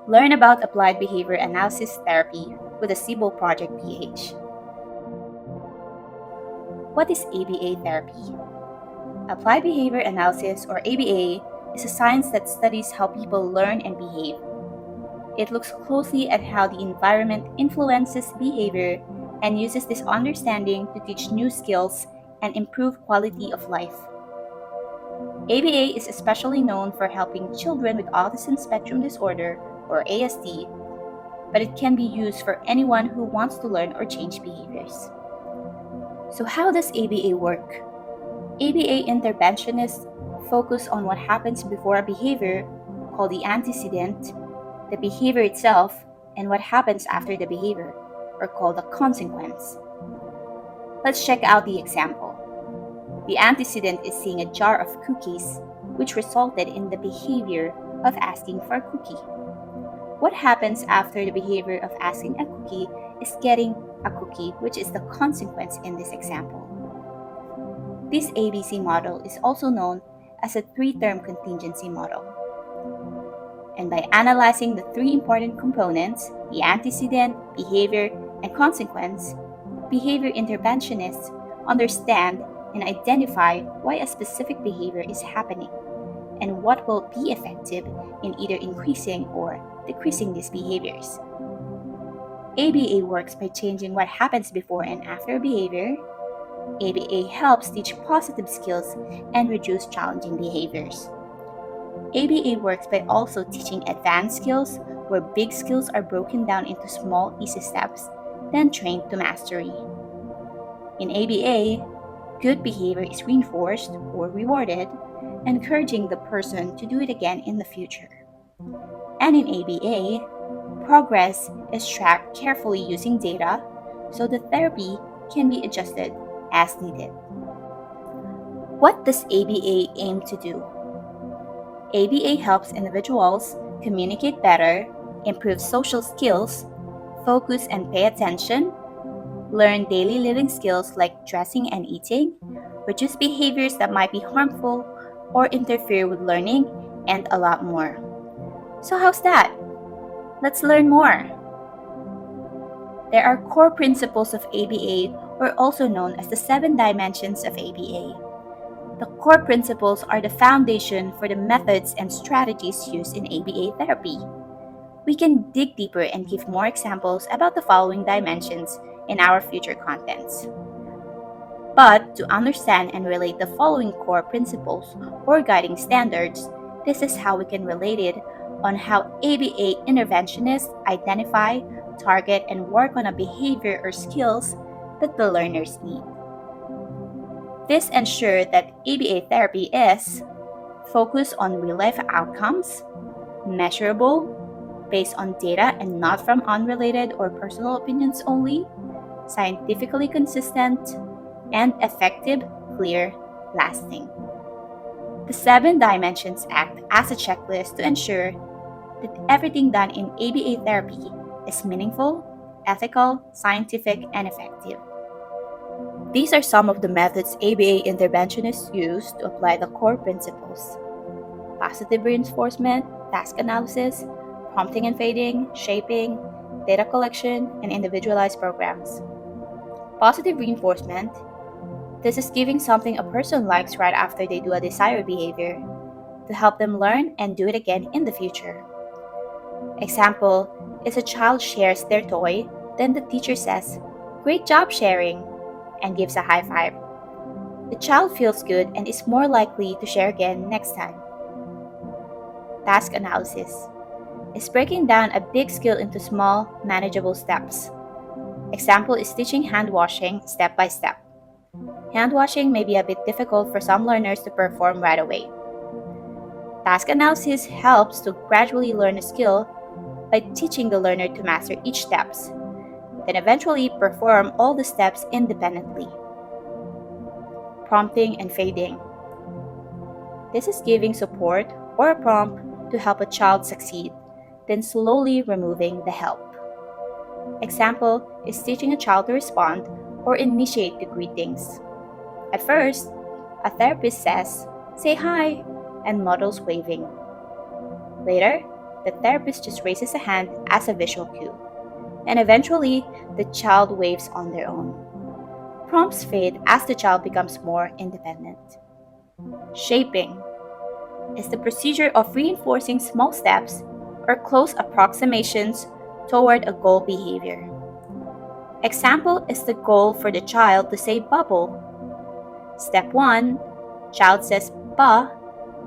Learn about applied behavior analysis therapy with the CIBO Project PH. What is ABA therapy? Applied behavior analysis, or ABA, is a science that studies how people learn and behave. It looks closely at how the environment influences behavior and uses this understanding to teach new skills and improve quality of life. ABA is especially known for helping children with autism spectrum disorder, or ASD, but it can be used for anyone who wants to learn or change behaviors. So how does ABA work? ABA interventionists focus on what happens before a behavior, called the antecedent, the behavior itself, and what happens after the behavior, or called the consequence. Let's check out the example. The antecedent is seeing a jar of cookies, which resulted in the behavior of asking for a cookie. What happens after the behavior of asking a cookie is getting a cookie, which is the consequence in this example. This ABC model is also known as a three-term contingency model. And by analyzing the three important components, the antecedent, behavior, and consequence, behavior interventionists understand and identify why a specific behavior is happening and what will be effective in either increasing or decreasing these behaviors. ABA works by changing what happens before and after a behavior. ABA helps teach positive skills and reduce challenging behaviors. ABA works by also teaching advanced skills, where big skills are broken down into small, easy steps, then trained to mastery. In ABA, good behavior is reinforced or rewarded, encouraging the person to do it again in the future. And in ABA, progress is tracked carefully using data, so the therapy can be adjusted as needed. What does ABA aim to do? ABA helps individuals communicate better, improve social skills, focus and pay attention, learn daily living skills like dressing and eating, reduce behaviors that might be harmful or interfere with learning, and a lot more. So how's that? Let's learn more. There are core principles of ABA, or also known as the 7 dimensions of ABA. The core principles are the foundation for the methods and strategies used in ABA therapy. We can dig deeper and give more examples about the following dimensions in our future contents. But to understand and relate the following core principles or guiding standards, this is how we can relate it on how ABA interventionists identify, target, and work on a behavior or skills that the learners need. This ensures that ABA therapy is focused on real-life outcomes, measurable, based on data and not from unrelated or personal opinions only, scientifically consistent, and effective, clear, lasting. The 7 dimensions act as a checklist to ensure that everything done in ABA therapy is meaningful, ethical, scientific, and effective. These are some of the methods ABA interventionists use to apply the core principles: positive reinforcement, task analysis, prompting and fading, shaping, data collection, and individualized programs. Positive reinforcement. This is giving something a person likes right after they do a desired behavior to help them learn and do it again in the future. Example is a child shares their toy, then the teacher says, "Great job sharing," and gives a high five. The child feels good and is more likely to share again next time. Task analysis is breaking down a big skill into small, manageable steps. Example is teaching hand washing step by step. Hand washing may be a bit difficult for some learners to perform right away. Task analysis helps to gradually learn a skill by teaching the learner to master each steps, then eventually perform all the steps independently. Prompting and fading. This is giving support or a prompt to help a child succeed, then slowly removing the help. Example is teaching a child to respond or initiate the greetings. At first, a therapist says, "Say hi," and models waving. Later, the therapist just raises a hand as a visual cue, and eventually, the child waves on their own. Prompts fade as the child becomes more independent. Shaping is the procedure of reinforcing small steps or close approximations toward a goal behavior. Example is the goal for the child to say bubble. Step 1, child says ba,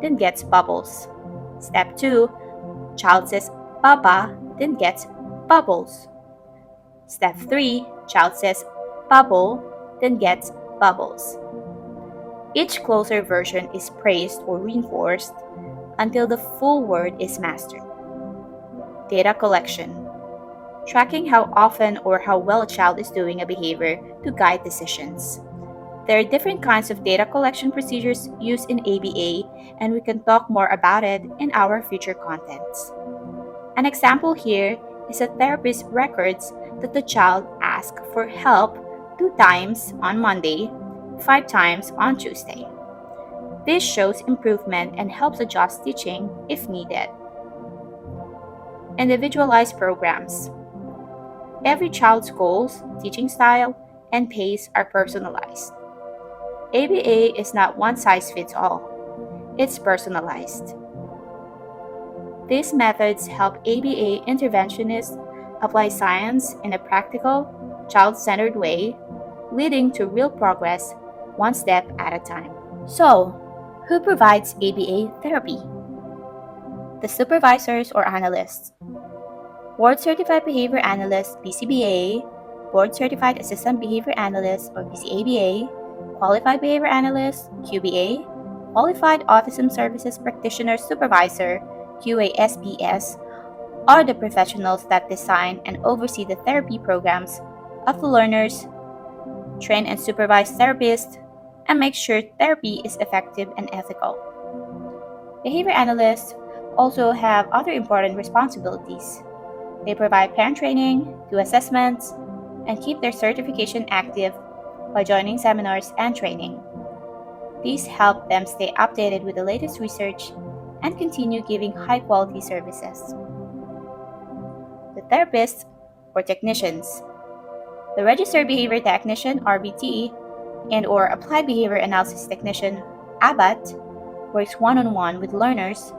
then gets bubbles. Step 2, child says baba, then gets bubbles. Step 3, child says bubble, then gets bubbles. Each closer version is praised or reinforced until the full word is mastered. Data collection. Tracking how often or how well a child is doing a behavior to guide decisions. There are different kinds of data collection procedures used in ABA, and we can talk more about it in our future contents. An example here is a therapist records that the child asked for help 2 times on Monday, 5 times on Tuesday. This shows improvement and helps adjust teaching if needed. Individualized programs. Every child's goals, teaching style, and pace are personalized. ABA is not one size fits all. It's personalized. These methods help ABA interventionists apply science in a practical, child-centered way, leading to real progress one step at a time. So, who provides ABA therapy? The supervisors or analysts. Board Certified Behavior Analyst (BCBA), Board Certified Assistant Behavior Analyst or BCABA, Qualified Behavior Analyst (QBA), Qualified Autism Services Practitioner Supervisor (QASPS) are the professionals that design and oversee the therapy programs of the learners, train and supervise therapists, and make sure therapy is effective and ethical. Behavior analysts also have other important responsibilities. They provide parent training, do assessments, and keep their certification active by joining seminars and training. These help them stay updated with the latest research and continue giving high-quality services. The therapists or technicians. The Registered Behavior Technician (RBT) and or Applied Behavior Analysis Technician (ABAT) works one-on-one with learners,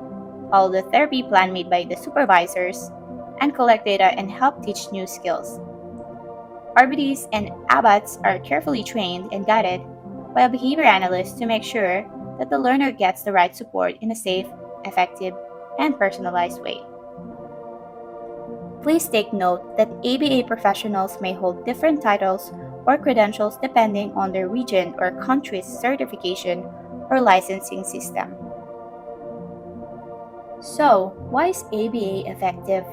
follow the therapy plan made by the supervisors, and collect data and help teach new skills. RBTs and ABATs are carefully trained and guided by a behavior analyst to make sure that the learner gets the right support in a safe, effective, and personalized way. Please take note that ABA professionals may hold different titles or credentials depending on their region or country's certification or licensing system. So, why is ABA effective?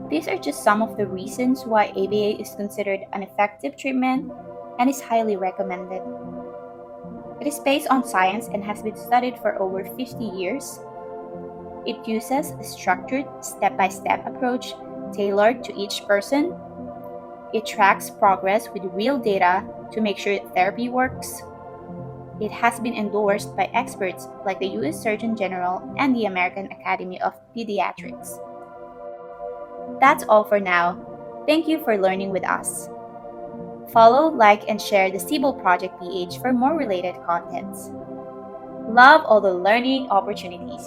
These are just some of the reasons why ABA is considered an effective treatment and is highly recommended. It is based on science and has been studied for over 50 years. It uses a structured, step-by-step approach tailored to each person. It tracks progress with real data to make sure therapy works. It has been endorsed by experts like the U.S. Surgeon General and the American Academy of Pediatrics. That's all for now. Thank you for learning with us. Follow, like, and share the Siebel Project PH for more related contents. Love all the learning opportunities.